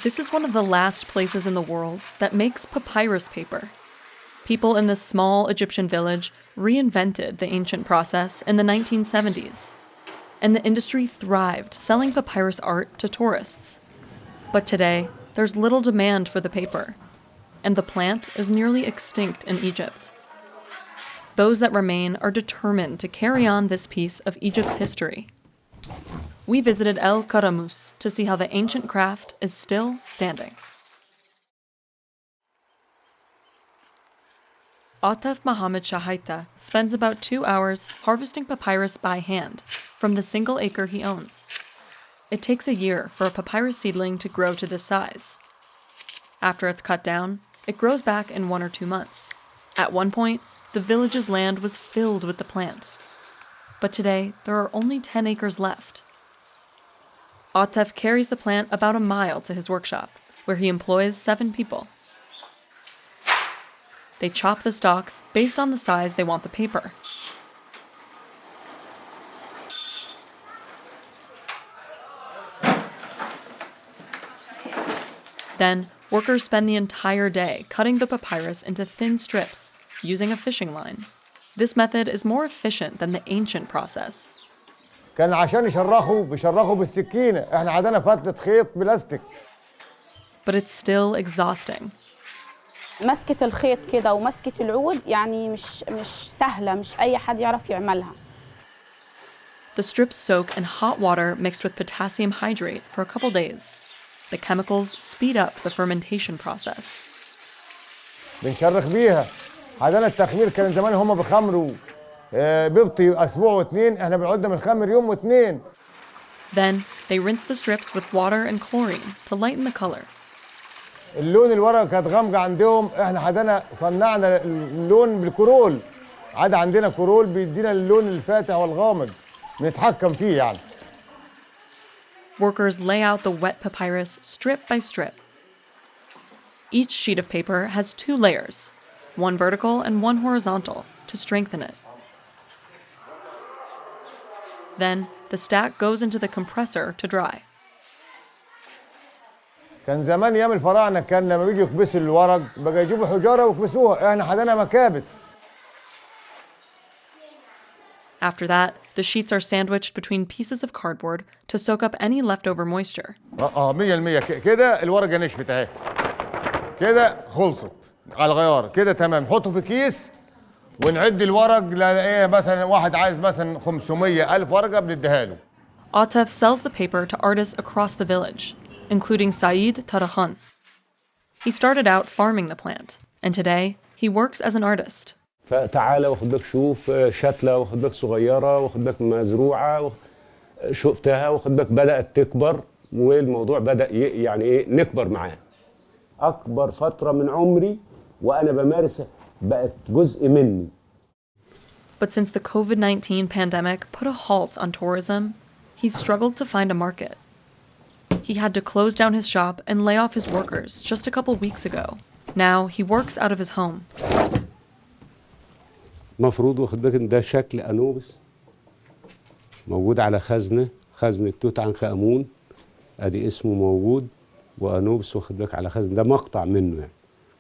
This is one of the last places in the world that makes papyrus paper. People in this small Egyptian village reinvented the ancient process in the 1970s, and the industry thrived selling papyrus art to tourists. But today, there's little demand for the paper, and the plant is nearly extinct in Egypt. Those that remain are determined to carry on this piece of Egypt's history. We visited El Karamus to see how the ancient craft is still standing. Ataf Mohammed Shahaita spends about 2 hours harvesting papyrus by hand from the single acre he owns. It takes a year for a papyrus seedling to grow to this size. After it's cut down, it grows back in 1 or 2 months. At one point, the village's land was filled with the plant. But today, there are only 10 acres left. Atef carries the plant about a mile to his workshop, where he employs 7 people. They chop the stalks based on the size they want the paper. Then, workers spend the entire day cutting the papyrus into thin strips using a fishing line. This method is more efficient than the ancient process. كان عشان يشرخوا بيشرخوا بالسكينة، احنا عندنا فتلة خيط بلاستيك. But it's still exhausting. مسكة الخيط كده ومسكة العود يعني مش سهلة، مش أي حد يعرف يعملها. The strips soak in hot water mixed with potassium hydrate for a couple days. The chemicals speed up the fermentation process. بنشرخ بيها. عندنا التخمير كان زمان هم بيخمروا بيبطي أسبوع و2، احنا بنقعد بنخمر يوم و2. Then they rinse the strips with water and chlorine to lighten the color. اللون الورقة كانت غامقة عندهم، احنا عندنا صنعنا اللون بالكرول. عندنا كرول بيدينا اللون الفاتح والغامق. بنتحكم فيه يعني. Workers lay out the wet papyrus strip by strip. Each sheet of paper has 2 layers, one vertical and one horizontal, to strengthen it. Then, the stack goes into the compressor to dry. كان زمان ايام الفراعنه كان لما بيجوا يكبسوا الورق بقى يجيبوا حجاره ويكبسوها، احنا عندنا مكابس. After that, the sheets are sandwiched between pieces of cardboard to soak up any leftover moisture. 100% كده الورقه نشفت اهي. كده خلصت على الغيار، كده تمام. نحطه في كيس ونعد الورق ايه مثلا واحد عايز مثلا 500,000 ورقه بنديها له. Atef sells the paper to artists across the village, including Saeed Tarahan. He started out farming the plant, and today he works as an artist. فتعالى واخد بالك شوف شتله واخد بالك صغيره واخد بالك مزروعه شفتها واخد بالك بدات تكبر والموضوع بدا يعني ايه نكبر معاه. اكبر فتره من عمري وانا بمارسها بقت جزء مني. But since the COVID-19 pandemic put a halt on tourism, he struggled to find a market. He had to close down his shop and lay off his workers just a couple weeks ago. Now he works out of his home. مفروض واخد بالك ده شكل انوبس موجود على خزنه توت عنخ امون، ادي اسمه موجود، وانوبس واخد بالك على خزن، ده مقطع منه يعني.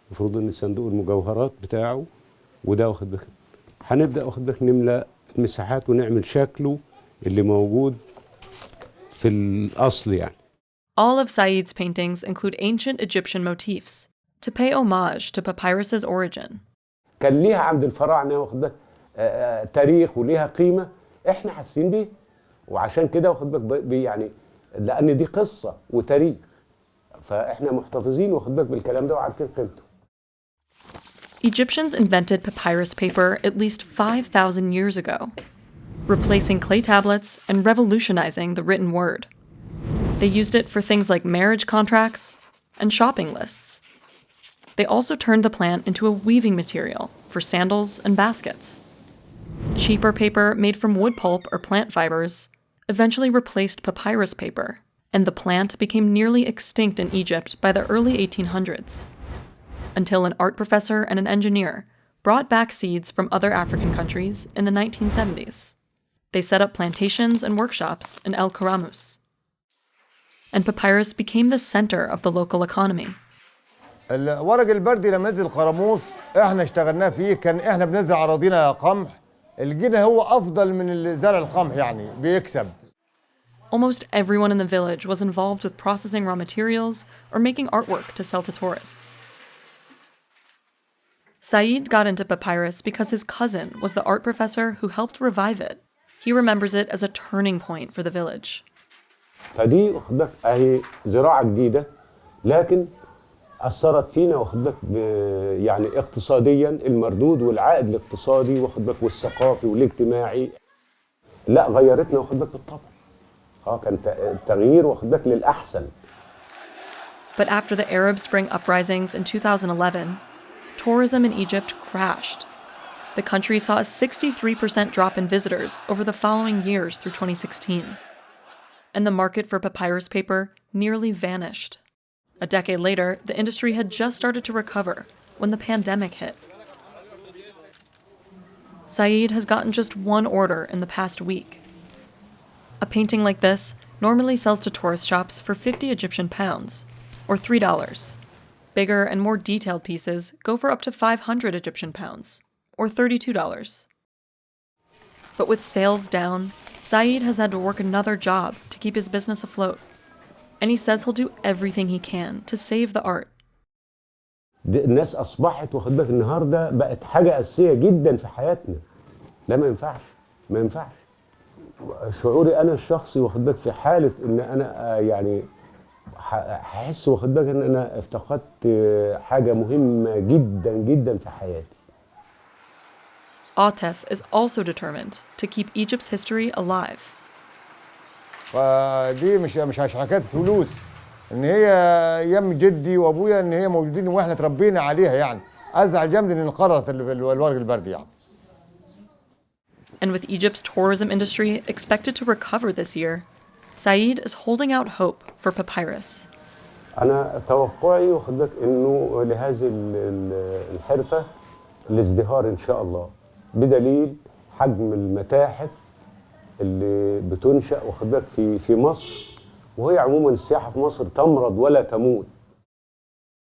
المفروض ان صندوق المجوهرات بتاعه وده واخد بالك. هنبدا واخد بالك نملى المساحات ونعمل شكله اللي موجود في الاصل يعني. All of Saeed's paintings include ancient Egyptian motifs to pay homage to papyrus's origin. كان ليها عند الفراعنه واخد بالك تاريخ وليها قيمه احنا حاسين بيه، وعشان كده واخد بالك يعني لان دي قصه وتاريخ فاحنا محتفظين واخد بالك بالكلام ده وعارفين قيمته. Egyptians invented papyrus paper at least 5,000 years ago, replacing clay tablets and revolutionizing the written word. They used it for things like marriage contracts and shopping lists. They also turned the plant into a weaving material for sandals and baskets. Cheaper paper made from wood pulp or plant fibers eventually replaced papyrus paper, and the plant became nearly extinct in Egypt by the early 1800s, until an art professor and an engineer brought back seeds from other African countries in the 1970s. They set up plantations and workshops in El Karamus. and papyrus became the center of the local economy. الورق البردي لما نزل قرموس احنا اشتغلناه فيه، كان احنا بنزرع اراضينا قمح، الجنيه هو افضل من زرع القمح، يعني بيكسب. Almost everyone in the village was involved with processing raw materials or making artwork to sell to tourists. Saeed got into papyrus because his cousin was the art professor who helped revive it. He remembers it as a turning point for the village. فدي واخد بالك اهي زراعه جديده، لكن اثرت فينا واخد بالك يعني اقتصاديا المردود والعائد الاقتصادي واخد بالك والثقافي والاجتماعي، لا غيرتنا واخد بالك بالطبع. كان تغيير واخد بالك للاحسن. But after the Arab Spring uprisings in 2011, tourism in Egypt crashed. The country saw a 63% drop in visitors over the following years through 2016. And the market for papyrus paper nearly vanished. A decade later, the industry had just started to recover when the pandemic hit. Saeed has gotten just one order in the past week. A painting like this normally sells to tourist shops for 50 Egyptian pounds, or $3. Bigger and more detailed pieces go for up to 500 Egyptian pounds, or $32. But with sales down, Saeed has had to work another job to keep his business afloat. And he says he'll do everything he can to save the art. الناس اصبحت واخد بالك النهارده بقت حاجه اساسيه جدا في حياتنا. لا ما ينفعش، ما ينفعش. شعوري انا الشخصي واخد بالك في حاله ان انا يعني هحس واخد بالك ان انا افتقدت حاجه مهمه جدا جدا في حياتي. Atef is also determined to keep Egypt's history alive. فدي مش حكايه فلوس، ان هي ايام جدي وابويا ان هي موجودين واحنا تربينا عليها، يعني ازعل جامد ان انقرضت الورق البردي يعني. And with Egypt's tourism industry expected to recover this year, Saeed is holding out hope for papyrus. أنا توقعي واخد بالك إنه لهذه الحرفة الازدهار إن شاء الله، بدليل حجم المتاحف اللي بتنشأ واخد بالك في مصر، وهي عموما السياحة في مصر تمرض ولا تموت.